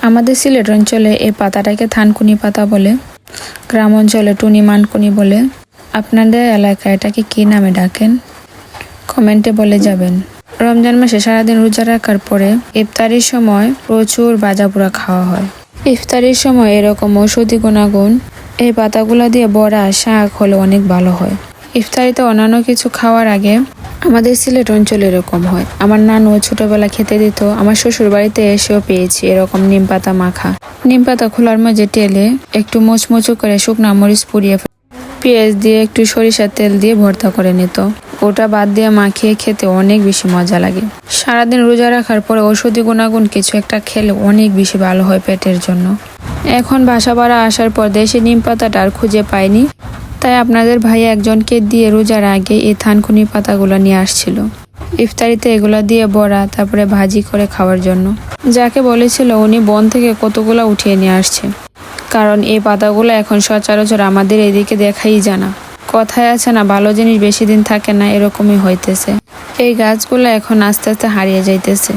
আমাদের সিলেট অঞ্চলে এই পাতাটাকে থানকুনি পাতা বলে, গ্রাম অঞ্চলে টুনি মানকুনি বলে। আপনাদের এলাকায় এটাকে কি নামে ডাকেন কমেন্টে বলে যাবেন। রমজান মাসে সারাদিন রোজা রাখার পরে ইফতারির সময় প্রচুর ভাজাপোড়া খাওয়া হয়। ইফতারির সময় এরকম ঔষধি গুণাগুণ এই পাতাগুলো দিয়ে বড়া শাক হলে অনেক ভালো হয়। ইফতারিতে অন্যান্য কিছু খাওয়ার আগে আমাদের সিলেট অঞ্চলে এরকম হয়। আমার নানু ছোটবেলা খেতে দিত। আমার শ্বশুর বাড়িতে এসেও পেয়েছি এরকম নিম পাতা মাখা। নিম পাতা খোলার মাঝে টেলে একটু মুচমুচু করে শুকনা মরিচ পুড়িয়ে পেঁয়াজ দিয়ে একটু সরিষার তেল দিয়ে ভর্তা করে নিত। ওটা বাদ দিয়ে মাখিয়ে খেতে অনেক বেশি মজা লাগে। সারাদিন রোজা রাখার পরে ঔষধি গুণাগুণ কিছু একটা খেলে অনেক বেশি ভালো হয় পেটের জন্য। এখন বাসা ভাড়া আসার পর দেশে নিম পাতাটা আর খুঁজে পাইনি, তাই আপনাদের ভাই একজনকে দিয়ে রোজার আগে এই থানকুনি পাতাগুলো নিয়ে আসছিল ইফতারিতে এগুলো দিয়ে বড়া তারপরে ভাজি করে খাওয়ার জন্য। যাকে বলেছিল উনি বন থেকে কতগুলো উঠিয়ে নিয়ে আসছে, কারণ এই পাতাগুলো এখন সচরাচর আমাদের এদিকে দেখাই যায় না। কথায় আছে না, ভালো জিনিস বেশি দিন থাকে না, এরকমই হইতেছে। এই গাছগুলো এখন আস্তে আস্তে হারিয়ে যাইতেছে।